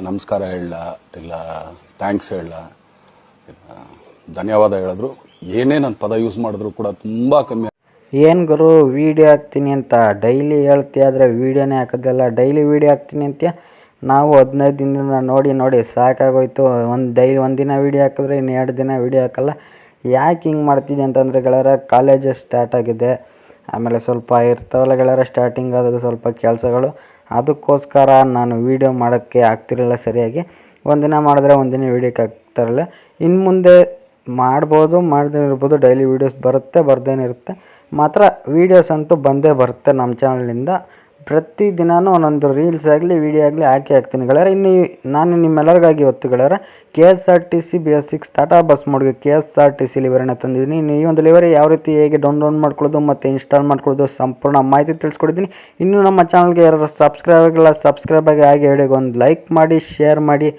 ನಮಸ್ಕಾರ ಹೇಳಲ್ಲ, ಇಲ್ಲ ಥ್ಯಾಂಕ್ಸ್ ಹೇಳಲ್ಲ, ಧನ್ಯವಾದ ಹೇಳಿದ್ರು, ಏನೇ ನಾನು ಪದ ಯೂಸ್ ಮಾಡಿದ್ರು ಕೂಡ ತುಂಬ ಕಮ್ಮಿ. ಏನು ಗುರು ವೀಡಿಯೋ ಹಾಕ್ತೀನಿ ಅಂತ ಡೈಲಿ ಹೇಳ್ತೀಯ, ಆದರೆ ವೀಡಿಯೋನೇ ಹಾಕೋದಿಲ್ಲ. ಡೈಲಿ ವೀಡಿಯೋ ಹಾಕ್ತೀನಿ ಅಂತೀಯ. ನಾವು 15 ದಿನದಿಂದ ನೋಡಿ ಸಾಕಾಗೋಯ್ತು. ಒಂದಿನ ವೀಡಿಯೋ ಹಾಕಿದ್ರೆ ಇನ್ನು 2 ದಿನ ವೀಡಿಯೋ ಹಾಕಲ್ಲ. ಯಾಕೆ ಹಿಂಗೆ ಮಾಡ್ತಿದ್ದೆ ಅಂತಂದರೆ ಗೆಳೆಯರ, ಕಾಲೇಜ್ ಸ್ಟಾರ್ಟ್ ಆಗಿದೆ. ಆಮೇಲೆ ಸ್ವಲ್ಪ ಇರ್ತಾವಲ್ಲ ಗೆಳೆಯರ, ಸ್ಟಾರ್ಟಿಂಗ್ ಆದಾಗ ಸ್ವಲ್ಪ ಕೆಲಸಗಳು, ಅದಕ್ಕೋಸ್ಕರ ನಾನು ವೀಡಿಯೋ ಮಾಡೋಕ್ಕೆ ಆಗ್ತಿರಲಿಲ್ಲ ಸರಿಯಾಗಿ. ಒಂದಿನ ಮಾಡಿದ್ರೆ ಒಂದಿನ ವೀಡಿಯೋಕ್ಕೆ ಆಗ್ತಾಯಿರಲಿಲ್ಲ. ಇನ್ನು ಮುಂದೆ ಮಾಡ್ಬೋದು, ಮಾಡದೇ ಇರ್ಬೋದು, ಡೈಲಿ ವೀಡಿಯೋಸ್ ಬರುತ್ತೆ, ಬರ್ದೇನಿರುತ್ತೆ. ಮಾತ್ರ ವೀಡಿಯೋಸ್ ಅಂತೂ ಬಂದೇ ಬರುತ್ತೆ ನಮ್ಮ ಚಾನಲಿಂದ. ಪ್ರತಿದಿನವೂ ಒಂದೊಂದು ರೀಲ್ಸ್ ಆಗಲಿ ವೀಡಿಯೋ ಆಗಲಿ ಹಾಕ್ತೀನಿ ಗೆಳೆಯರ. ಇನ್ನು ನಾನು ನಿಮ್ಮೆಲ್ಲರಿಗಾಗಿ ಇವತ್ತು ಗೆಳೆಯರ KSRTC BS6 ಟಾಟಾ ಬಸ್ ಮೋಡ್ಗೆ KSRTC ಲಿವರಿನ ತಂದಿದ್ದೀನಿ. ಇನ್ನು ಈ ಒಂದು ಲಿವರಿ ಯಾವ ರೀತಿ ಹೇಗೆ ಡೌನ್ಲೋಡ್ ಮಾಡ್ಕೊಳ್ಳೋದು ಮತ್ತು ಇನ್ಸ್ಟಾಲ್ ಮಾಡ್ಕೊಳ್ಳೋದು ಸಂಪೂರ್ಣ ಮಾಹಿತಿ ತಿಳಿಸ್ಕೊಡಿದ್ದೀನಿ. ಇನ್ನು ನಮ್ಮ ಚಾನಲ್ಗೆ ಯಾರು ಸಬ್ಸ್ಕ್ರೈಬ್ ಆಗಿ ಹಾಗೆ ವಿಡಿಯೋಗೆ ಒಂದು ಲೈಕ್ ಮಾಡಿ, ಶೇರ್ ಮಾಡಿ,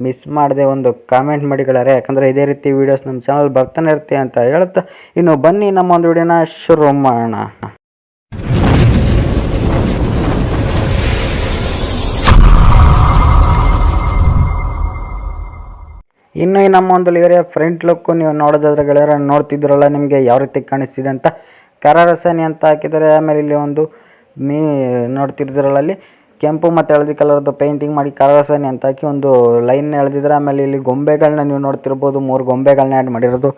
ಮಿಸ್ ಮಾಡದೆ ಒಂದು ಕಾಮೆಂಟ್ ಮಾಡಿ ಗೆಳೆಯರೆ. ಯಾಕಂದರೆ ಇದೇ ರೀತಿ ವೀಡಿಯೋಸ್ ನಮ್ಮ ಚಾನಲ್ ಬರ್ತಾನೆ ಇರುತ್ತೆ ಅಂತ ಹೇಳುತ್ತಾ ಇನ್ನು ಬನ್ನಿ ನಮ್ಮ ಒಂದು ವಿಡಿಯೋನ ಶುರು ಮಾಡೋಣ. ಇನ್ನು ಈ ನಮ್ಮ ಒಂದು ಲಿವರಿಯ ಫ್ರಂಟ್ ಲುಕ್ಕು ನೀವು ನೋಡೋದಾದ್ರೆ ಗೆಳೆಯರ, ನೋಡ್ತಿದ್ರಲ್ಲ ನಿಮಗೆ ಯಾವ ರೀತಿ ಕಾಣಿಸ್ತಿದೆ ಅಂತ. ಕರಾರಸನಿ ಅಂತ ಹಾಕಿದ್ದಾರೆ. ಆಮೇಲೆ ಇಲ್ಲಿ ಒಂದು ನೋಡ್ತಿದ್ರಲ್ಲ, ಅಲ್ಲಿ ಕೆಂಪು ಮತ್ತು ಹಳದಿ ಕಲರ್ದು ಪೇಂಟಿಂಗ್ ಮಾಡಿ ಕರಾರಸನಿ ಅಂತ ಹಾಕಿ ಒಂದು ಲೈನ್ ಎಳೆದಿದ್ದಾರೆ. ಆಮೇಲೆ ಇಲ್ಲಿ ಗೊಂಬೆಗಳನ್ನ ನೀವು ನೋಡ್ತಿರ್ಬೋದು, 3 ಗೊಂಬೆಗಳನ್ನ ಆ್ಯಡ್ ಮಾಡಿರೋದು.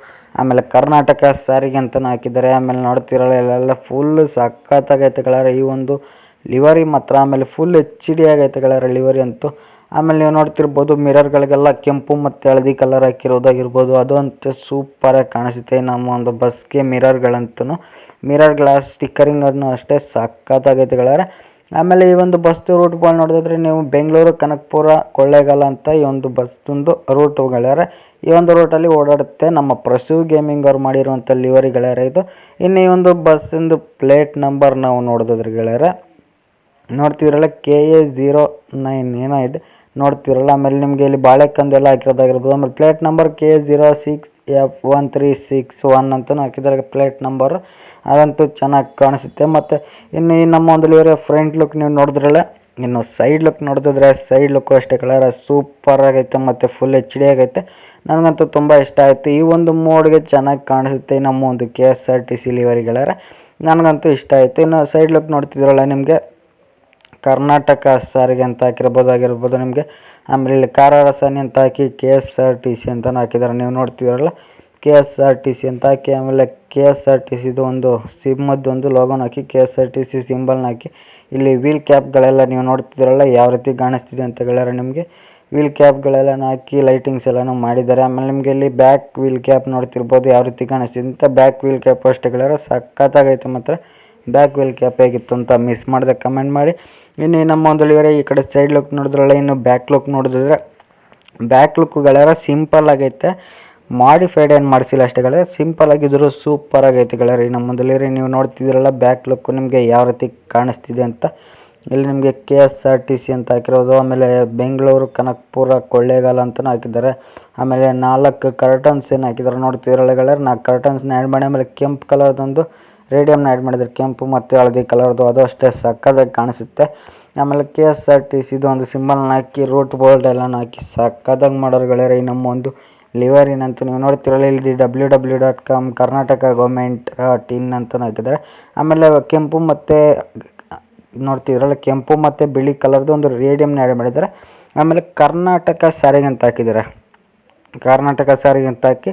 ಆಮೇಲೆ ಕರ್ನಾಟಕ ಸಾರಿಗೆ ಅಂತಲೂ ಹಾಕಿದ್ದಾರೆ. ಆಮೇಲೆ ನೋಡ್ತಿರಲ್ಲ ಇಲ್ಲೆಲ್ಲ ಫುಲ್ ಸಖತ್ತಾಗೈತೆ ಗೆಳೆಯರ ಈ ಒಂದು ಲಿವರಿ ಮಾತ್ರ. ಆಮೇಲೆ ಫುಲ್ HD ಆಗೈತೆ ಗೆಳೆಯರ ಲಿವರಿ ಅಂತೂ. ಆಮೇಲೆ ನೀವು ನೋಡ್ತಿರ್ಬೋದು ಮಿರರ್ಗಳಿಗೆಲ್ಲ ಕೆಂಪು ಮತ್ತು ಹಳದಿ ಕಲರ್ ಹಾಕಿರೋದಾಗಿರ್ಬೋದು, ಅದು ಅಂತೂ ಸೂಪರಾಗಿ ಕಾಣಿಸುತ್ತೆ. ನಮ್ಮ ಒಂದು ಬಸ್ಗೆ ಮಿರರ್ ಗ್ಲಾಸ್ ಸ್ಟಿಕ್ಕರಿಂಗನ್ನು ಅಷ್ಟೇ ಸಖತ್ತಾಗೈತೆ ಗೆಳೆಯರ. ಆಮೇಲೆ ಈ ಒಂದು ಬಸ್ದು ರೂಟ್ಗಳು ನೋಡಿದ್ರೆ ನೀವು ಬೆಂಗಳೂರು, ಕನಕಪುರ, ಕೊಳ್ಳೇಗಾಲ ಅಂತ ಈ ಒಂದು ಬಸ್ಸೊಂದು ರೂಟು ಗೆಳೆಯರ. ಈ ಒಂದು ರೂಟಲ್ಲಿ ಓಡಾಡುತ್ತೆ ನಮ್ಮ ಪ್ರಸೂ ಗೇಮಿಂಗ್ ಅವ್ರು ಮಾಡಿರುವಂಥ ಲಿವರಿ ಗೆಳೆಯರ ಇದು. ಇನ್ನು ಈ ಒಂದು ಬಸ್ಸಿಂದು ಪ್ಲೇಟ್ ನಂಬರ್ ನಾವು ನೋಡೋದಾದ್ರೆ ಗೆಳೆಯರ, ನೋಡ್ತಿದ್ರಲ್ಲ KA09 ಏನೋ ಇದೆ ನೋಡ್ತಿರಲ್ಲ. ಆಮೇಲೆ ನಿಮಗೆ ಇಲ್ಲಿ ಬಾಳೆಕಂದೆಲ್ಲ ಹಾಕಿರೋದಾಗಿರ್ಬೋದು. ಆಮೇಲೆ ಪ್ಲೇಟ್ ನಂಬರ್ K06F1361 ಅಂತಲೂ ಹಾಕಿದ್ದಾರೆ ಪ್ಲೇಟ್ ನಂಬರು. ಅದಂತೂ ಚೆನ್ನಾಗಿ ಕಾಣಿಸುತ್ತೆ. ಮತ್ತು ಇನ್ನು ಈ ನಮ್ಮ ಒಂದು ಲಿವರಿಯ ಫ್ರಂಟ್ ಲುಕ್ ನೀವು ನೋಡಿದ್ರಲ್ಲ. ಇನ್ನು ಸೈಡ್ ಲುಕ್ ನೋಡಿದ್ರೆ ಸೈಡ್ ಲುಕ್ಕು ಅಷ್ಟೇ ಕಲರ್ ಸೂಪರ್ ಆಗೈತೆ ಮತ್ತು ಫುಲ್ HD ಆಗೈತೆ. ನನಗಂತೂ ತುಂಬ ಇಷ್ಟ ಆಯಿತು. ಈ ಒಂದು ಮೋಡ್ಗೆ ಚೆನ್ನಾಗಿ ಕಾಣಿಸುತ್ತೆ ನಮ್ಮ ಒಂದು KSRTC ಲಿವರಿ ಗೆಳೆಯರ, ನನಗಂತೂ ಇಷ್ಟ ಆಯಿತು. ಇನ್ನು ಸೈಡ್ ಲುಕ್ ನೋಡ್ತಿದ್ರಲ್ಲ ನಿಮಗೆ ಕರ್ನಾಟಕ ಸಾರಿಗೆ ಅಂತ ಹಾಕಿರ್ಬೋದಾಗಿರ್ಬೋದು ನಿಮಗೆ. ಆಮೇಲೆ ಇಲ್ಲಿ ಕರಾರಸನಿ ಅಂತ ಹಾಕಿ KSRTC ಅಂತಲೂ ಹಾಕಿದ್ದಾರೆ. ನೀವು ನೋಡ್ತಿದ್ರಲ್ಲ KSRTC ಅಂತ ಹಾಕಿ, ಆಮೇಲೆ KSRTCದು ಒಂದು ಸಿಮ್ಮದ್ದೊಂದು ಲೋಗೋನ ಹಾಕಿ KSRTC ಸಿಂಬಲ್ನ ಹಾಕಿ, ಇಲ್ಲಿ ವೀಲ್ ಕ್ಯಾಪ್ಗಳೆಲ್ಲ ನೀವು ನೋಡ್ತಿದ್ರಲ್ಲ ಯಾವ ರೀತಿ ಕಾಣಿಸ್ತಿದೆ ಅಂತ ಗೆಳೆಯರ. ನಿಮಗೆ ವೀಲ್ ಕ್ಯಾಪ್ಗಳೆಲ್ಲ ಹಾಕಿ ಲೈಟಿಂಗ್ಸ್ ಎಲ್ಲನೂ ಮಾಡಿದ್ದಾರೆ. ಆಮೇಲೆ ನಿಮಗೆ ಇಲ್ಲಿ ಬ್ಯಾಕ್ ವೀಲ್ ಕ್ಯಾಪ್ ನೋಡ್ತಿರ್ಬೋದು ಯಾವ ರೀತಿ ಕಾಣಿಸ್ತಿದೆ ಅಂತ. ಬ್ಯಾಕ್ ವೀಲ್ ಕ್ಯಾಪ್ ಅಷ್ಟೇ ಗೆಳೆಯರ ಸಖತ್ತಾಗೈತೆ. ಮಾತ್ರ ಬ್ಯಾಕ್ ವೀಲ್ ಕ್ಯಾಪ್ ಹೇಗಿತ್ತು ಅಂತ ಮಿಸ್ ಮಾಡಿದೆ ಕಮೆಂಟ್ ಮಾಡಿ. ಇನ್ನು ನಮ್ಮ ಒಂದು ಲಿವರಿ ಈ ಕಡೆ ಸೈಡ್ ಲುಕ್ ನೋಡಿದ್ರಲ್ಲ. ಇನ್ನು ಬ್ಯಾಕ್ ಲುಕ್ ನೋಡಿದ್ರೆ ಬ್ಯಾಕ್ ಲುಕ್ ಗೆಳೆಯರ ಸಿಂಪಲ್ ಆಗೈತೆ, ಮಾಡಿಫೈಡ್ ಏನು ಮಾಡಿಸಿಲ್ಲ ಅಷ್ಟೇ ಗೆಳೆಯರ. ಸಿಂಪಲ್ ಆಗಿದ್ರು ಸೂಪರ್ ಆಗೈತೆ ಗೆಳೆಯರ. ಈ ನಮ್ಮ ಒಂದು ಲಿವರಿ ನೀವು ನೋಡ್ತಿದ್ದೀರಲ್ಲ ಬ್ಯಾಕ್ ಲುಕ್ಕು ನಿಮಗೆ ಯಾವ ರೀತಿ ಕಾಣಿಸ್ತಿದೆ ಅಂತ. ಇಲ್ಲಿ ನಿಮಗೆ KSRTC ಅಂತ ಹಾಕಿರೋದು. ಆಮೇಲೆ ಬೆಂಗಳೂರು, ಕನಕಪುರ, ಕೊಳ್ಳೇಗಾಲ ಅಂತಲೂ ಹಾಕಿದ್ದಾರೆ. ಆಮೇಲೆ 4 ಕರ್ಟನ್ಸ್ ಏನು ಹಾಕಿದ್ದಾರೆ ನೋಡ್ತಿದ್ದೀರಲ್ಲ ಗೆಳೆಯರ. 4 ಕರ್ಟನ್ಸ್ನ ಆ್ಯಡ್ ಮಾಡಿ ಆಮೇಲೆ ಕೆಂಪು ಕಲರ್ದೊಂದು ರೇಡಿಯಮ್ನ ಆ್ಯಡ್ ಮಾಡಿದ್ದಾರೆ, ಕೆಂಪು ಮತ್ತು ಹಳದಿ ಕಲರ್ದು. ಅದು ಅಷ್ಟೇ ಸಕ್ಕತ್ತಾಗಿ ಕಾಣಿಸುತ್ತೆ. ಆಮೇಲೆ KSRTCದು ಒಂದು ಸಿಂಬಲ್ನ ಹಾಕಿ ರೂಟ್ ಬೋಲ್ಡ್ ಎಲ್ಲನೂ ಹಾಕಿ ಸಕ್ಕತ್ತಾಗಿ ಮಾಡೋರು ಗೆಳೆಯರ ಈ ನಮ್ಮ ಒಂದು ಲಿವರಿನಂತೂ. ನೀವು ನೋಡ್ತಿರಲ್ಲ ಇಲ್ಲಿ www.com ಕರ್ನಾಟಕ ಗೌರ್ಮೆಂಟ್ ಟಿನ್ ಅಂತಲೂ ಹಾಕಿದ್ದಾರೆ. ಆಮೇಲೆ ಕೆಂಪು ಮತ್ತು ನೋಡ್ತಿದ್ರಲ್ಲ ಕೆಂಪು ಮತ್ತು ಬಿಳಿ ಕಲರ್ದು ಒಂದು ರೇಡಿಯಮ್ನ ಆ್ಯಡ್ ಮಾಡಿದ್ದಾರೆ. ಆಮೇಲೆ ಕರ್ನಾಟಕ ಸಾರಿಗೆ ಅಂತ ಹಾಕಿದ್ದಾರೆ. ಕರ್ನಾಟಕ ಸಾರಿಗೆ ಅಂತ ಹಾಕಿ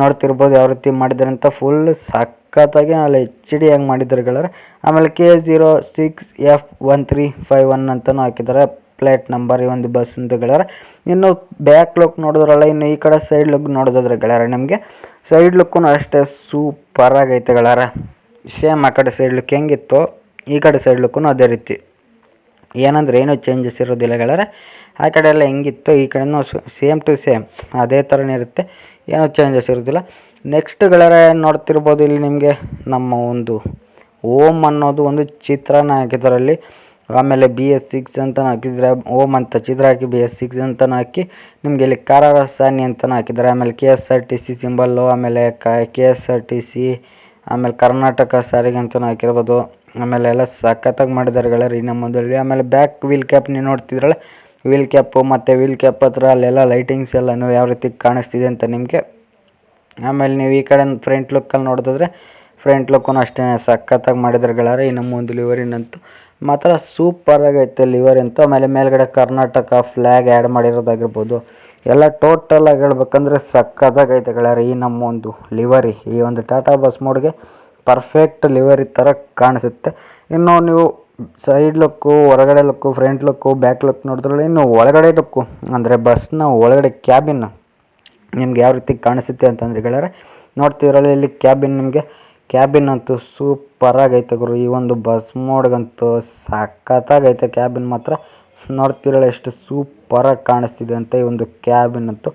ನೋಡ್ತಿರ್ಬೋದು ಯಾವ ರೀತಿ ಮಾಡಿದ್ದಾರೆ ಅಂತ. ಫುಲ್ ಸಖತ್ತಾಗಿ ಆಮೇಲೆ HD ಆಗಿ ಮಾಡಿದ್ದಾರೆ ಗೆಳೆಯರ. ಆಮೇಲೆ K06F1351 ಅಂತಲೂ ಹಾಕಿದ್ದಾರೆ ಪ್ಲೇಟ್ ನಂಬರ್ ಈ ಒಂದು ಬಸ್ಸಿಂದು ಗೆಳೆಯರ. ಇನ್ನು ಬ್ಯಾಕ್ ಲುಕ್ ನೋಡಿದ್ರಲ್ಲ. ಇನ್ನು ಈ ಕಡೆ ಸೈಡ್ ಲುಕ್ ನೋಡೋದಾದ್ರೆ ಗೆಳೆಯರ, ನಿಮಗೆ ಸೈಡ್ ಲುಕ್ಕೂ ಅಷ್ಟೇ ಸೂಪರ್ ಆಗೈತೆ ಗೆಳೆಯರ. ಸೇಮ್ ಆ ಕಡೆ ಸೈಡ್ ಲುಕ್ ಹೆಂಗಿತ್ತು ಈ ಕಡೆ ಸೈಡ್ ಲುಕ್ಕೂ ಅದೇ ರೀತಿ, ಏನಂದರೆ ಏನೂ ಚೇಂಜಸ್ ಇರೋದಿಲ್ಲ ಗೆಳೆಯರ. ಆ ಕಡೆ ಎಲ್ಲ ಹೆಂಗಿತ್ತು ಈ ಕಡೆನೂ ಸೇಮ್ ಟು ಸೇಮ್ ಅದೇ ಥರನೇ ಇರುತ್ತೆ, ಏನೂ ಚೇಂಜಸ್ ಇರೋದಿಲ್ಲ. ನೆಕ್ಸ್ಟ್ ಗೆಳೆಯರ ನೋಡ್ತಿರ್ಬೋದು ಇಲ್ಲಿ ನಿಮಗೆ ನಮ್ಮ ಒಂದು ಓಮ್ ಅನ್ನೋದು ಒಂದು ಚಿತ್ರನ ಹಾಕಿದ್ದಾರಲ್ಲಿ. ಆಮೇಲೆ BS6 ಅಂತಲೂ ಹಾಕಿದ್ದಾರೆ. ಓಮ್ ಅಂತ ಚಿತ್ರ ಹಾಕಿ BS6 ಅಂತಲೂ ಹಾಕಿ ನಿಮಗೆ ಇಲ್ಲಿ ಕರಾರಸನಿ ಅಂತಲೂ ಹಾಕಿದ್ದಾರೆ. ಆಮೇಲೆ KSRTC ಸಿಂಬಲ್ಲು, ಆಮೇಲೆ KSRTC, ಆಮೇಲೆ ಕರ್ನಾಟಕ ಸಾರಿಗೆ ಅಂತಲೂ ಹಾಕಿರ್ಬೋದು. ಆಮೇಲೆ ಎಲ್ಲ ಸಖತ್ತಾಗಿ ಮಾಡಿದ್ದಾರೆ ಗೆಳೆಯರು ಈ ನಮ್ಮದಲ್ಲಿ. ಆಮೇಲೆ ಬ್ಯಾಕ್ ವೀಲ್ ಕ್ಯಾಪ್ ನೀವು ನೋಡ್ತಿದ್ರಲ್ಲ ವೀಲ್ ಕ್ಯಾಪು ಮತ್ತು ವೀಲ್ ಕ್ಯಾಪ್ ಹತ್ರ ಅಲ್ಲೆಲ್ಲ ಲೈಟಿಂಗ್ಸ್ ಎಲ್ಲನೂ ಯಾವ ರೀತಿ ಕಾಣಿಸ್ತಿದೆ ಅಂತ ನಿಮಗೆ. ಆಮೇಲೆ ನೀವು ಈ ಕಡೆ ಫ್ರಂಟ್ ಲುಕ್ಕಲ್ಲಿ ನೋಡಿದ್ರೆ ಫ್ರಂಟ್ ಲುಕ್ಕೂ ಅಷ್ಟೇ ಸಖತ್ತಾಗಿ ಮಾಡಿದ್ರೆ ಗೆಳೆಯರೆ. ಈ ನಮ್ಮ ಒಂದು ಲಿವರಿನಂತೂ ಮಾತ್ರ ಸೂಪರಾಗೈತೆ ಲಿವರ್ ಅಂತೂ. ಆಮೇಲೆ ಮೇಲ್ಗಡೆ ಕರ್ನಾಟಕ ಫ್ಲ್ಯಾಗ್ ಆ್ಯಡ್ ಮಾಡಿರೋದಾಗಿರ್ಬೋದು, ಎಲ್ಲ ಟೋಟಲಾಗಿ ಹೇಳ್ಬೇಕಂದ್ರೆ ಸಖತ್ತಾಗೈತೆ ಗೆಳೆಯರೆ ಈ ನಮ್ಮ ಒಂದು ಲಿವರಿ. ಈ ಒಂದು ಟಾಟಾ ಬಸ್ ಮೋಡ್ಗೆ ಪರ್ಫೆಕ್ಟ್ ಲಿವರಿ ಥರ ಕಾಣಿಸುತ್ತೆ. ಇನ್ನು ನೀವು ಸೈಡ್ ಲುಕ್ಕು, ಹೊರಗಡೆ look, front look, back look ನೋಡಿದ್ರೆ ಇನ್ನು ಒಳಗಡೆ ಲುಕ್ಕು ಅಂದರೆ ಬಸ್ನ ಒಳಗಡೆ ಕ್ಯಾಬಿನ್ ನಿಮ್ಗೆ ಯಾವ ರೀತಿ ಕಾಣಿಸುತ್ತೆ ಅಂತಂದರೆ ಗೆಳೆಯರೆ, ನೋಡ್ತಿರಲ್ಲ ಇಲ್ಲಿ ಕ್ಯಾಬಿನ್ ಅಂತೂ ಸೂಪರಾಗೈತೆ ಗುರು. ಈ ಒಂದು ಬಸ್ ಮೋಡ್ಗಂತೂ ಸಖತ್ತಾಗೈತೆ ಕ್ಯಾಬಿನ್ ಮಾತ್ರ. ನೋಡ್ತಿರಲ್ಲ ಎಷ್ಟು ಸೂಪರಾಗಿ ಕಾಣಿಸ್ತಿದೆ ಅಂತ ಈ ಒಂದು ಕ್ಯಾಬಿನ್ ಅಂತೂ.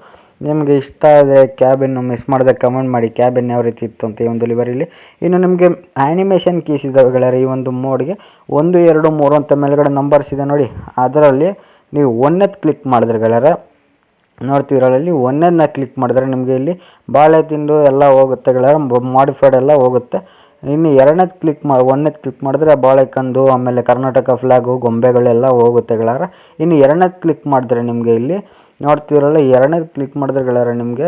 ನಿಮಗೆ ಇಷ್ಟ ಆದರೆ ಕ್ಯಾಬಿನ್ನು ಮಿಸ್ ಮಾಡಿದೆ ಕಮೆಂಟ್ ಮಾಡಿ ಕ್ಯಾಬಿನ್ ಯಾವ ರೀತಿ ಇತ್ತು ಅಂತ ಈ ಒಂದು ಲಿವರಿಲಿ. ಇನ್ನು ನಿಮಗೆ ಆ್ಯನಿಮೇಷನ್ ಕೀಸ್ ಇದ್ದಾವೆ ಗೆಳೆಯರೆ ಈ ಒಂದು ಮೋಡ್ಗೆ. 1, 2, 3 ಅಂತ ಮೇಲ್ಗಡೆ ನಂಬರ್ಸ್ ಇದೆ ನೋಡಿ. ಅದರಲ್ಲಿ ನೀವು ಒಂದನೇದು ಕ್ಲಿಕ್ ಮಾಡಿದ್ರೆ ಗೆಳೆಯರೆ, ನೋಡ್ತಿರಲ್ಲ ಇಲ್ಲಿ ಒಂದನೇದನ್ನ ಕ್ಲಿಕ್ ಮಾಡಿದ್ರೆ ನಿಮಗೆ ಇಲ್ಲಿ ಬಾಳೆ ತಿಂಡು ಎಲ್ಲ ಹೋಗುತ್ತೆ ಗೆಳೆಯರೆ, ಮಾಡಿಫೈಡ್ ಎಲ್ಲ ಹೋಗುತ್ತೆ. ಇನ್ನು ಒಂದನೇದು ಕ್ಲಿಕ್ ಮಾಡಿದ್ರೆ ಬಾಳೆಕಂದು, ಆಮೇಲೆ ಕರ್ನಾಟಕ ಫ್ಲ್ಯಾಗು, ಗೊಂಬೆಗಳೆಲ್ಲ ಹೋಗುತ್ತೆ ಗೆಳೆಯರೆ. ಇನ್ನು ಎರಡನೇದು ಕ್ಲಿಕ್ ಮಾಡಿದ್ರೆ ನಿಮಗೆ ಇಲ್ಲಿ ನೋಡ್ತಿರಲ್ಲ, ಎರಡನೇದು ಕ್ಲಿಕ್ ಮಾಡಿದ್ರೆ ಗೆಳೆಯರೆ ನಿಮಗೆ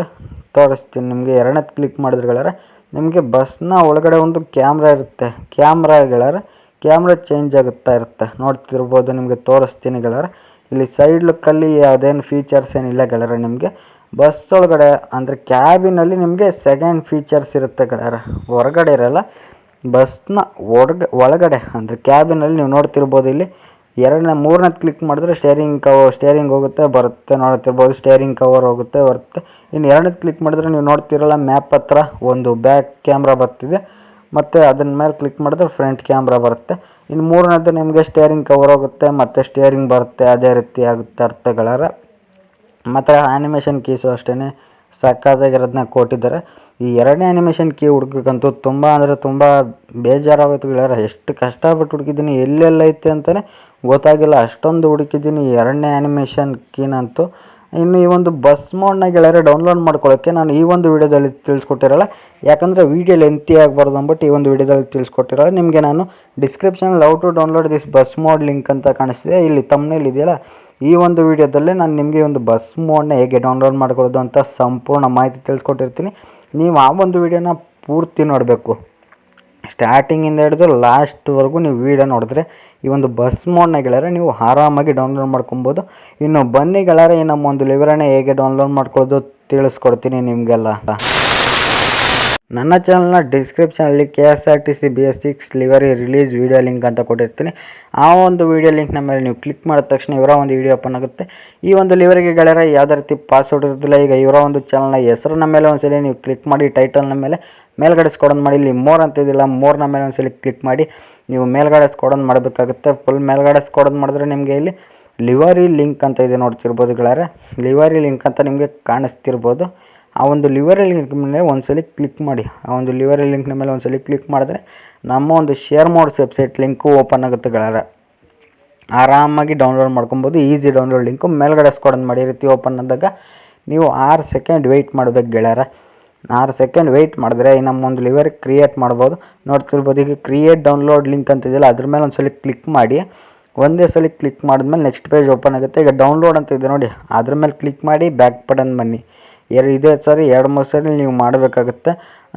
ತೋರಿಸ್ತೀನಿ. ನಿಮಗೆ ಎರಡನೇದು ಕ್ಲಿಕ್ ಮಾಡಿದ್ರೆ ಗೆಳೆಯರೆ ನಿಮಗೆ ಬಸ್ನ ಒಳಗಡೆ ಒಂದು ಕ್ಯಾಮ್ರಾ ಇರುತ್ತೆ. ಕ್ಯಾಮ್ರಾ ಚೇಂಜ್ ಆಗುತ್ತಾ ಇರುತ್ತೆ. ನೋಡ್ತಿರ್ಬೋದು, ನಿಮಗೆ ತೋರಿಸ್ತೀನಿ ಗೆಳೆಯರೆ. ಇಲ್ಲಿ ಸೈಡ್ ಲುಕ್ಕಲ್ಲಿ ಯಾವುದೇನು ಫೀಚರ್ಸ್ ಏನಿಲ್ಲ ಗೆಳೆಯರೆ. ನಿಮಗೆ ಬಸ್ ಒಳಗಡೆ ಅಂದರೆ ಕ್ಯಾಬಿನಲ್ಲಿ ನಿಮಗೆ ಸೆಕೆಂಡ್ ಫೀಚರ್ಸ್ ಇರುತ್ತೆ ಗೆಳೆಯರೆ, ಹೊರಗಡೆ ಇರಲ್ಲ. ಬಸ್ನ ಒಳಗಡೆ ಅಂದರೆ ಕ್ಯಾಬಿನಲ್ಲಿ ನೀವು ನೋಡ್ತಿರ್ಬೋದು ಇಲ್ಲಿ ಮೂರನೇದು ಕ್ಲಿಕ್ ಮಾಡಿದ್ರೆ ಸ್ಟೇರಿಂಗ್ ಹೋಗುತ್ತೆ ಬರುತ್ತೆ, ನೋಡ್ತಿರ್ಬೋದು ಸ್ಟೇರಿಂಗ್ ಕವರ್ ಹೋಗುತ್ತೆ ಬರುತ್ತೆ. ಇನ್ನು ಎರಡನೇದು ಕ್ಲಿಕ್ ಮಾಡಿದ್ರೆ ನೀವು ನೋಡ್ತಿರಲ್ಲ ಮ್ಯಾಪ್ ಹತ್ರ ಒಂದು ಬ್ಯಾಕ್ ಕ್ಯಾಮ್ರಾ ಬರ್ತಿದೆ, ಮತ್ತು ಅದನ್ನ ಮೇಲೆ ಕ್ಲಿಕ್ ಮಾಡಿದ್ರೆ ಫ್ರಂಟ್ ಕ್ಯಾಮ್ರಾ ಬರುತ್ತೆ. ಇನ್ನು ಮೂರನೇದು ನಿಮಗೆ ಸ್ಟೇರಿಂಗ್ ಕವರ್ ಹೋಗುತ್ತೆ ಮತ್ತು ಸ್ಟೇರಿಂಗ್ ಬರುತ್ತೆ, ಅದೇ ರೀತಿ ಆಗುತ್ತೆ ಅರ್ಥಗಳರ. ಮತ್ತು ಆ್ಯನಿಮೇಷನ್ ಕೀಸು ಅಷ್ಟೇ ಸಕ್ಕತ್ತಾಗಿರೋದನ್ನ ಕೊಟ್ಟಿದ್ದಾರೆ. ಈ ಎರಡನೇ ಆ್ಯನಿಮೇಷನ್ ಕೀ ಹುಡುಕಕ್ಕಂತೂ ತುಂಬ ಅಂದರೆ ತುಂಬ ಬೇಜಾರಾಗೋಯ್ತು ಗೆಳೆಯರೆ. ಎಷ್ಟು ಕಷ್ಟಪಟ್ಟು ಹುಡುಕಿದ್ದೀನಿ, ಎಲ್ಲೆಲ್ಲ ಐತೆ ಅಂತಲೇ ಗೊತ್ತಾಗಿಲ್ಲ, ಅಷ್ಟೊಂದು ಹುಡುಕಿದ್ದೀನಿ ಎರಡನೇ ಆ್ಯನಿಮೇಷನ್ ಕೀನಂತೂ. ಇನ್ನು ಈ ಒಂದು ಬಸ್ ಮೋಡ್ನ ಗೆಳೆಯರೆ ಡೌನ್ಲೋಡ್ ಮಾಡ್ಕೊಳ್ಳೋಕ್ಕೆ ನಾನು ಈ ಒಂದು ವಿಡಿಯೋದಲ್ಲಿ ತಿಳಿಸ್ಕೊಟ್ಟಿರಲ್ಲ, ಯಾಕಂದರೆ ವೀಡಿಯೋ ಲೆಂತಿ ಆಗಬಾರ್ದು ಅಂದ್ಬಿಟ್ಟು ಈ ಒಂದು ವಿಡಿಯೋದಲ್ಲಿ ತಿಳಿಸ್ಕೊಟ್ಟಿರಲ್ಲ. ನಿಮಗೆ ನಾನು ಡಿಸ್ಕ್ರಿಪ್ಷನಲ್ಲಿ how to download this bus mod link ಅಂತ ಕಾಣಿಸ್ತಿದೆ, ಇಲ್ಲಿ ತಮ್ಮನೇಲಿ ಇದೆಯಲ್ಲ, ಈ ಒಂದು ವಿಡಿಯೋದಲ್ಲೇ ನಾನು ನಿಮಗೆ ಒಂದು ಬಸ್ ಮೋಡ್ನ ಹೇಗೆ ಡೌನ್ಲೋಡ್ ಮಾಡ್ಕೊಳ್ಳೋದು ಅಂತ ಸಂಪೂರ್ಣ ಮಾಹಿತಿ ತಿಳಿಸ್ಕೊಟ್ಟಿರ್ತೀನಿ. ನೀವು ಆ ಒಂದು ವಿಡಿಯೋನ ಪೂರ್ತಿ ನೋಡಬೇಕು, ಸ್ಟಾರ್ಟಿಂಗಿಂದ ಹಿಡಿದು ಲಾಸ್ಟ್ವರೆಗೂ ನೀವು ವಿಡಿಯೋ ನೋಡಿದ್ರೆ ಈ ಒಂದು ಬಸ್ ಮೋಡ್ನ ಗೆಳೆಯರೆ ನೀವು ಆರಾಮಾಗಿ ಡೌನ್ಲೋಡ್ ಮಾಡ್ಕೊಬೋದು. ಇನ್ನು ಬನ್ನಿ ಗೆಳೆಯರೆ, ಈ ನಮ್ಮ ಒಂದು ಲಿವರನ್ನ ಹೇಗೆ ಡೌನ್ಲೋಡ್ ಮಾಡ್ಕೊಳ್ಳೋದು ತಿಳಿಸ್ಕೊಡ್ತೀನಿ ನಿಮಗೆಲ್ಲ. ನನ್ನ ಚಾನಲ್ನ ಡಿಸ್ಕ್ರಿಪ್ಷನಲ್ಲಿ KSRTC BS6 livery release video link ಅಂತ ಕೊಟ್ಟಿರ್ತೀನಿ. ಆ ಒಂದು ವೀಡಿಯೋ ಲಿಂಕ್ನ ಮೇಲೆ ನೀವು ಕ್ಲಿಕ್ ಮಾಡಿದ ತಕ್ಷಣ ಇವರ ಒಂದು ವೀಡಿಯೋ ಓಪನ್ ಆಗುತ್ತೆ. ಈ ಒಂದು ಲಿವರಿಗೆ ಗೆಳೆಯರೆ ಯಾವುದೇ ರೀತಿ ಪಾಸ್ವರ್ಡ್ ಇರೋದಿಲ್ಲ. ಈಗ ಇವರ ಒಂದು ಚಾನಲ್ನ ಹೆಸರನ್ನ ಮೇಲೆ ಒಂದ್ಸಲಿ ನೀವು ಕ್ಲಿಕ್ ಮಾಡಿ, ಟೈಟಲ್ನ ಮೇಲೆ ಮೇಲ್ಗಡೆ ಸ್ಕ್ರೋಲ್ ಮಾಡಿ, ಇಲ್ಲಿ ಮೋರ್ ಅಂತ ಇದೆಯಲ್ಲ, ಮೋರ್ನ ಮೇಲೆ ಒಂದ್ಸಲಿ ಕ್ಲಿಕ್ ಮಾಡಿ ನೀವು ಮೇಲ್ಗಡೆ ಸ್ಕ್ರೋಲ್ ಮಾಡಬೇಕಾಗುತ್ತೆ. ಫುಲ್ ಮೇಲ್ಗಡೆ ಸ್ಕ್ರೋಲ್ ಮಾಡಿದ್ರೆ ನಿಮಗೆ ಇಲ್ಲಿ ಲಿವರಿ ಲಿಂಕ್ ಅಂತ ಇದೆ ನೋಡ್ತಿರ್ಬೋದು ಗೆಳೆಯರೆ, ಲಿವರಿ ಲಿಂಕ್ ಅಂತ ನಿಮಗೆ ಕಾಣಿಸ್ತಿರ್ಬೋದು. ಆ ಒಂದು ಲಿವರಿ ಲಿಂಕ್ ಮೇಲೆ ಒಂದ್ಸಲಿ ಕ್ಲಿಕ್ ಮಾಡಿ. ಆ ಒಂದು ಲಿವರಿ ಲಿಂಕ್ನ ಮೇಲೆ ಒಂದ್ಸಲಿ ಕ್ಲಿಕ್ ಮಾಡಿದ್ರೆ ನಮ್ಮ ಒಂದು share modes website link open ಆಗುತ್ತೆ ಗೆಳೆಯರೆ. ಆರಾಮಾಗಿ ಡೌನ್ಲೋಡ್ ಮಾಡ್ಕೊಬೋದು, ಈಸಿ ಡೌನ್ಲೋಡ್ ಲಿಂಕು. ಮೇಲ್ಗಡೆ ಸ್ಕ್ರೋಲ್ ಮಾಡಿ ಈ ರೀತಿ ಓಪನ್ ಆದಾಗ ನೀವು 6 ಸೆಕೆಂಡ್ ವೆಯ್ಟ್ ಮಾಡಬೇಕು ಗೆಳೆಯರೆ. 6 ಸೆಕೆಂಡ್ ವೆಯ್ಟ್ ಮಾಡಿದ್ರೆ ನಮ್ಮ ಒಂದು ಲಿವರ್ ಕ್ರಿಯೇಟ್ ಮಾಡ್ಬೋದು. ನೋಡ್ತಿರ್ಬೋದು, ಈಗ ಕ್ರಿಯೇಟ್ ಡೌನ್ಲೋಡ್ ಲಿಂಕ್ ಅಂತಿದೆಯಲ್ಲ ಅದ್ರ ಮೇಲೆ ಒಂದ್ಸಲಿ ಕ್ಲಿಕ್ ಮಾಡಿ. ಒಂದೇ ಸಲ ಕ್ಲಿಕ್ ಮಾಡಿದ್ಮೇಲೆ ನೆಕ್ಸ್ಟ್ ಪೇಜ್ ಓಪನ್ ಆಗುತ್ತೆ. ಈಗ ಡೌನ್ಲೋಡ್ ಅಂತ ಇದೆ ನೋಡಿ, ಅದ್ರ ಮೇಲೆ ಕ್ಲಿಕ್ ಮಾಡಿ ಬ್ಯಾಕ್ ಬಟನ್ ಬನ್ನಿ. ಇದೇ ಸರಿ 2-3 ಸಲ ನೀವು ಮಾಡಬೇಕಾಗುತ್ತೆ.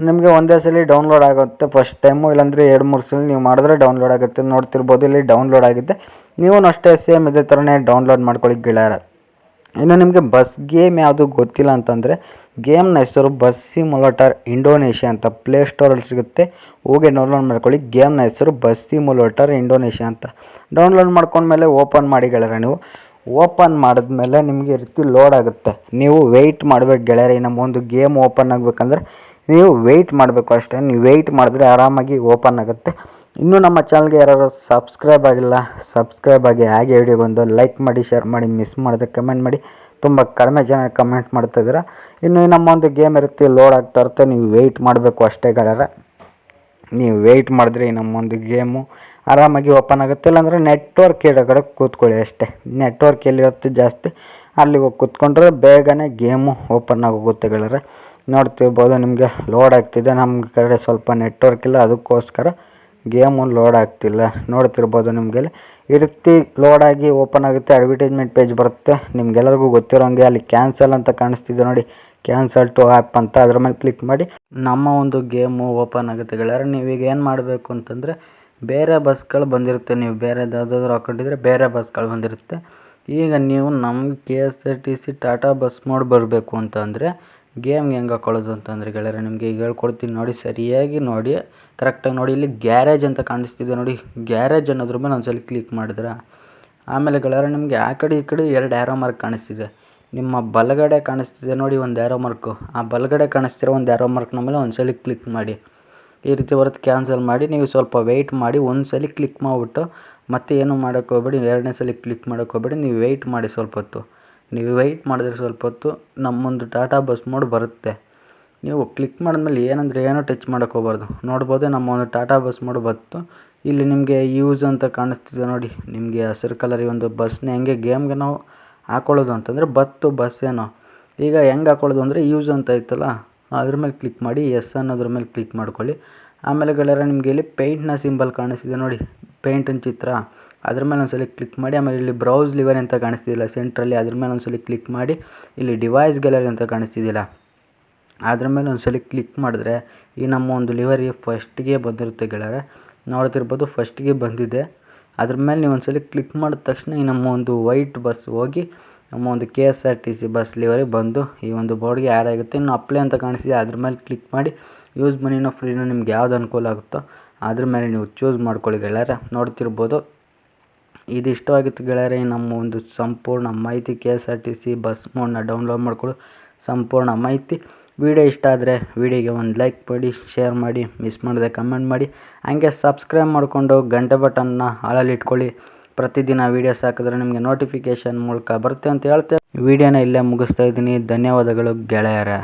ನಿಮಗೆ ಒಂದೇ ಸಲ ಡೌನ್ಲೋಡ್ ಆಗುತ್ತೆ ಫಸ್ಟ್ ಟೈಮು, ಇಲ್ಲಾಂದರೆ 2-3 ಸಲ ನೀವು ಮಾಡಿದ್ರೆ ಡೌನ್ಲೋಡ್ ಆಗುತ್ತೆ. ನೋಡ್ತಿರ್ಬೋದು ಇಲ್ಲಿ ಡೌನ್ಲೋಡ್ ಆಗಿದೆ. ನೀವು ಅಷ್ಟೇ ಸೇಮ್ ಇದೇ ಥರನೇ ಡೌನ್ಲೋಡ್ ಮಾಡ್ಕೊಳ್ಳಿ ಗೆಳೆಯರೆ. ಇನ್ನು ನಿಮಗೆ ಬಸ್ ಗೇಮ್ ಯಾವುದು ಗೊತ್ತಿಲ್ಲ ಅಂತಂದರೆ ಗೇಮ್ನ ಹೆಸರು ಬಸ್ ಸಿಮ್ಯುಲೇಟರ್ ಇಂಡೋನೇಷ್ಯಾ ಅಂತ ಪ್ಲೇಸ್ಟೋರಲ್ಲಿ ಸಿಗುತ್ತೆ, ಹೋಗಿ ಡೌನ್ಲೋಡ್ ಮಾಡ್ಕೊಳ್ಳಿ. ಗೇಮ್ನ ಹೆಸರು ಬಸ್ ಸಿಮ್ಯುಲೇಟರ್ ಇಂಡೋನೇಷ್ಯಾ ಅಂತ. ಡೌನ್ಲೋಡ್ ಮಾಡ್ಕೊಂಡ್ಮೇಲೆ ಓಪನ್ ಮಾಡಿ ಗೆಳೆಯರೆ. ನೀವು ಓಪನ್ ಮಾಡಿದ್ಮೇಲೆ ನಿಮಗೆ ಈ ರೀತಿ ಲೋಡ್ ಆಗುತ್ತೆ. ನೀವು ವೆಯ್ಟ್ ಮಾಡಬೇಕು ಗೆಳೆಯರೆ. ನಮ್ಮ ಒಂದು ಗೇಮ್ ಓಪನ್ ಆಗಬೇಕಂದ್ರೆ ನೀವು ವೆಯ್ಟ್ ಮಾಡಬೇಕು ಅಷ್ಟೇ. ನೀವು ವೆಯ್ಟ್ ಮಾಡಿದ್ರೆ ಆರಾಮಾಗಿ ಓಪನ್ ಆಗುತ್ತೆ. ಇನ್ನೂ ನಮ್ಮ ಚಾನಲ್ಗೆ ಯಾರು ಸಬ್ಸ್ಕ್ರೈಬ್ ಆಗಿಲ್ಲ, ಸಬ್ಸ್ಕ್ರೈಬ್ ಆಗಿ ಹಾಗೆ ವಿಡಿಯೋಗೊಂದು ಲೈಕ್ ಮಾಡಿ, ಶೇರ್ ಮಾಡಿ, ಮಿಸ್ ಮಾಡಿದೆ ಕಮೆಂಟ್ ಮಾಡಿ. ತುಂಬ ಕಡಿಮೆ ಜನ ಕಮೆಂಟ್ ಮಾಡ್ತಾಯಿದ್ದೀರಾ. ಇನ್ನು ನಮ್ಮ ಒಂದು ಗೇಮ್ ಇರುತ್ತೆ, ಲೋಡ್ ಆಗ್ತಾ ಇರುತ್ತೆ, ನೀವು ವೆಯ್ಟ್ ಮಾಡಬೇಕು ಅಷ್ಟೇ ಗೆಳೆಯರೆ. ನೀವು ವೆಯ್ಟ್ ಮಾಡಿದ್ರೆ ನಮ್ಮೊಂದು ಗೇಮು ಆರಾಮಾಗಿ ಓಪನ್ ಆಗುತ್ತೆ. ಇಲ್ಲಾಂದರೆ ನೆಟ್ವರ್ಕ್ ಇರೋ ಕಡೆ ಕೂತ್ಕೊಳ್ಳಿ ಅಷ್ಟೇ. ನೆಟ್ವರ್ಕ್ ಎಲ್ಲಿರುತ್ತೆ ಜಾಸ್ತಿ ಅಲ್ಲಿ ಹೋಗಿ ಕೂತ್ಕೊಂಡ್ರೆ ಬೇಗನೆ ಗೇಮು ಓಪನ್ ಆಗೋಗುತ್ತೆ ಗೆಳೆಯರೆ. ನೋಡ್ತಿರ್ಬೋದು ನಿಮಗೆ ಲೋಡ್ ಆಗ್ತಿದೆ. ನಮ್ಮ ಕಡೆ ಸ್ವಲ್ಪ ನೆಟ್ವರ್ಕ್ ಇಲ್ಲ, ಅದಕ್ಕೋಸ್ಕರ ಗೇಮು ಲೋಡ್ ಆಗ್ತಿಲ್ಲ. ನೋಡ್ತಿರ್ಬೋದು ನಿಮಗೆ ಈ ರೀತಿ ಲೋಡ್ ಆಗಿ ಓಪನ್ ಆಗುತ್ತೆ, ಅಡ್ವರ್ಟೈಸ್ಮೆಂಟ್ ಪೇಜ್ ಬರುತ್ತೆ. ನಿಮ್ಗೆಲ್ಲರಿಗೂ ಗೊತ್ತಿರೋಂಗೆ ಅಲ್ಲಿ ಕ್ಯಾನ್ಸಲ್ ಅಂತ ಕಾಣಿಸ್ತಿದೆ ನೋಡಿ, ಕ್ಯಾನ್ಸಲ್ ಟು ಆ್ಯಪ್ ಅಂತ, ಅದ್ರ ಮೇಲೆ ಕ್ಲಿಕ್ ಮಾಡಿ ನಮ್ಮ ಒಂದು ಗೇಮು ಓಪನ್ ಆಗುತ್ತೆ ಗೆಳೆಯರೆ. ನೀವೀಗ ಏನು ಮಾಡಬೇಕು ಅಂತಂದರೆ, ಬೇರೆ ಬಸ್ಗಳು ಬಂದಿರುತ್ತೆ, ನೀವು ಬೇರೆದು ಯಾವುದಾದ್ರೂ ಹಾಕೊಂಡಿದ್ರೆ ಬೇರೆ ಬಸ್ಗಳು ಬಂದಿರುತ್ತೆ. ಈಗ ನೀವು ನಮ್ಗೆ KSRTC ಟಾಟಾ ಬಸ್ ಮೋಡ್ ಬರಬೇಕು ಅಂತಂದರೆ ಗೇಮ್ಗೆ ಹೆಂಗೆ ಹಾಕೊಳ್ಳೋದು ಅಂತಂದರೆ ಗೆಳೆಯರೆ, ನಿಮಗೆ ಈಗ ಹೇಳ್ಕೊಡ್ತೀನಿ ನೋಡಿ, ಸರಿಯಾಗಿ ನೋಡಿ, ಕರೆಕ್ಟಾಗಿ ನೋಡಿ. ಇಲ್ಲಿ ಗ್ಯಾರೇಜ್ ಅಂತ ಕಾಣಿಸ್ತಿದೆ ನೋಡಿ, ಗ್ಯಾರೇಜ್ ಅನ್ನೋದ್ರ ಮೇಲೆ ಒಂದ್ಸಲ ಕ್ಲಿಕ್ ಮಾಡಿದ್ರೆ ಆಮೇಲೆ ಗೆಳೆಯರೆ ನಿಮಗೆ ಆ ಕಡೆ ಈ ಕಡೆ 2 ಆ್ಯರೋ ಮಾರ್ಕ್ ಕಾಣಿಸ್ತಿದೆ. ನಿಮ್ಮ ಬಲಗಡೆ ಕಾಣಿಸ್ತಿದೆ ನೋಡಿ ಒಂದು ಆ್ಯರೋ ಮಾರ್ಕು, ಆ ಬಲಗಡೆ ಕಾಣಿಸ್ತಿರೋ ಒಂದು ಆ್ಯರೋ ಮಾರ್ಕ್ನ ಮೇಲೆ ಒಂದ್ಸಲ ಕ್ಲಿಕ್ ಮಾಡಿ. ಈ ರೀತಿ ಬರುತ್ತೆ, ಕ್ಯಾನ್ಸಲ್ ಮಾಡಿ. ನೀವು ಸ್ವಲ್ಪ ವೆಯ್ಟ್ ಮಾಡಿ, ಒಂದ್ಸಲ ಕ್ಲಿಕ್ ಮಾಡಿಬಿಟ್ಟು ಮತ್ತೆ ಏನು ಮಾಡೋಕ್ಕೆ ಹೋಗ್ಬೇಡಿ, 2ನೇ ಸಲ ಕ್ಲಿಕ್ ಮಾಡೋಕ್ಕೆ ಹೋಗ್ಬೇಡಿ, ನೀವು ವೆಯ್ಟ್ ಮಾಡಿ ಸ್ವಲ್ಪ ಹೊತ್ತು. ನೀವು ವೆಯ್ಟ್ ಮಾಡಿದ್ರೆ ಸ್ವಲ್ಪ ಹೊತ್ತು ನಮ್ಮೊಂದು ಟಾಟಾ ಬಸ್ ಮೋಡ್ ಬರುತ್ತೆ. ನೀವು ಕ್ಲಿಕ್ ಮಾಡಿದ್ಮೇಲೆ ಏನಂದರೆ ಏನೂ ಟಚ್ ಮಾಡೋಕ್ಕೆ ಹೋಗ್ಬಾರ್ದು. ನೋಡ್ಬೋದು ನಮ್ಮ ಒಂದು ಟಾಟಾ ಬಸ್ ಮೋಡ್ ಬಂತು. ಇಲ್ಲಿ ನಿಮಗೆ ಯೂಸ್ ಅಂತ ಕಾಣಿಸ್ತಿದೆ ನೋಡಿ, ನಿಮಗೆ ಹಸಿರು ಕಲರ್ ಈ ಒಂದು ಬಸ್ನ ಹೆಂಗೆ ಗೇಮ್ಗೆ ನಾವು ಹಾಕೊಳ್ಳೋದು ಅಂತಂದರೆ ಬಸ್ ಏನೋ. ಈಗ ಹೆಂಗೆ ಹಾಕೊಳ್ಳೋದು ಅಂದರೆ ಯೂಸ್ ಅಂತ ಇತ್ತಲ್ಲ, ಅದ್ರ ಮೇಲೆ ಕ್ಲಿಕ್ ಮಾಡಿ, ಎಸ್ ಅನ್ನೋದ್ರ ಮೇಲೆ ಕ್ಲಿಕ್ ಮಾಡ್ಕೊಳ್ಳಿ. ಆಮೇಲೆ ಗೆಳೆಯರೆ ನಿಮಗೆ ಇಲ್ಲಿ ಪೇಂಟ್ನ ಸಿಂಬಲ್ ಕಾಣಿಸ್ತಿದೆ ನೋಡಿ, ಪೇಂಟಿನ ಚಿತ್ರ, ಅದ್ರ ಮೇಲೆ ಒಂದ್ಸಲ ಕ್ಲಿಕ್ ಮಾಡಿ. ಆಮೇಲೆ ಇಲ್ಲಿ ಬ್ರೌಸ್ ಲಿವರ್ ಅಂತ ಕಾಣಿಸ್ತಿದಿಲ್ಲ ಸೆಂಟ್ರಲ್ಲಿ, ಅದ್ರ ಮೇಲೆ ಒಂದ್ಸಲ ಕ್ಲಿಕ್ ಮಾಡಿ. ಇಲ್ಲಿ ಡಿವೈಸ್ ಗ್ಯಾಲರಿ ಅಂತ ಕಾಣಿಸ್ತಿದ್ದಿಲ್ಲ, ಅದ್ರ ಮೇಲೆ ಒಂದ್ಸಲ ಕ್ಲಿಕ್ ಮಾಡಿದ್ರೆ ಈ ನಮ್ಮ ಒಂದು ಲಿವರಿ ಫಸ್ಟಿಗೆ ಬಂದಿರುತ್ತೆ ಗೆಳೆಯರೆ, ನೋಡ್ತಿರ್ಬೋದು ಫಸ್ಟಿಗೆ ಬಂದಿದೆ. ಅದ್ರ ಮೇಲೆ ನೀವು ಒಂದ್ಸಲ ಕ್ಲಿಕ್ ಮಾಡಿದ ತಕ್ಷಣ ಈ ನಮ್ಮ ಒಂದು ವೈಟ್ ಬಸ್ ಹೋಗಿ ನಮ್ಮ ಒಂದು KSRTC ಬಸ್ ಲಿವರಿ ಬಂದು ಈ ಒಂದು ಬೋರ್ಡ್ಗೆ ಆ್ಯಡ್ ಆಗುತ್ತೆ. ಇನ್ನು ಅಪ್ಲೈ ಅಂತ ಕಾಣಿಸ್ತಿದೆ, ಅದ್ರ ಮೇಲೆ ಕ್ಲಿಕ್ ಮಾಡಿ. ಯೂಸ್ ಮನಿನೋ ಫ್ರೀನೋ ನಿಮ್ಗೆ ಯಾವ್ದು ಅನುಕೂಲ ಆಗುತ್ತೋ ಅದ್ರ ಮೇಲೆ ನೀವು ಚೂಸ್ ಮಾಡ್ಕೊಳ್ಳಿ ಗೆಳೆಯರೆ. ನೋಡ್ತಿರ್ಬೋದು ಇದು ಇಷ್ಟವಾಗಿತ್ತು ಗೆಳೆಯರೆ, ನಮ್ಮ ಒಂದು ಸಂಪೂರ್ಣ ಮಾಹಿತಿ KSRTC ಬಸ್ ಮೋಡ್ನ ಡೌನ್ಲೋಡ್ ಮಾಡ್ಕೊಳ್ಳೋ ಸಂಪೂರ್ಣ ಮಾಹಿತಿ. ವಿಡಿಯೋ ಇಷ್ಟ ಆದರೆ ವಿಡಿಯೋಗೆ ಒಂದು ಲೈಕ್ ಮಾಡಿ, ಶೇರ್ ಮಾಡಿ, ಮಿಸ್ ಮಾಡದೆ ಕಮೆಂಟ್ ಮಾಡಿ, ಹಂಗೆ ಸಬ್ಸ್ಕ್ರೈಬ್ ಮಾಡಿಕೊಂಡು ಗಂಟೆ ಬಟನ್ನ ಹಾಳಲ್ಲಿ ಇಟ್ಕೊಳ್ಳಿ. ಪ್ರತಿದಿನ ವೀಡಿಯೋಸ್ ಹಾಕಿದ್ರೆ ನಿಮಗೆ ನೋಟಿಫಿಕೇಷನ್ ಮೂಲಕ ಬರುತ್ತೆ ಅಂತ ಹೇಳ್ತೇವೆ. ವಿಡಿಯೋನ ಇಲ್ಲೇ ಮುಗಿಸ್ತಾ ಇದ್ದೀನಿ. ಧನ್ಯವಾದಗಳು ಗೆಳೆಯರೆ.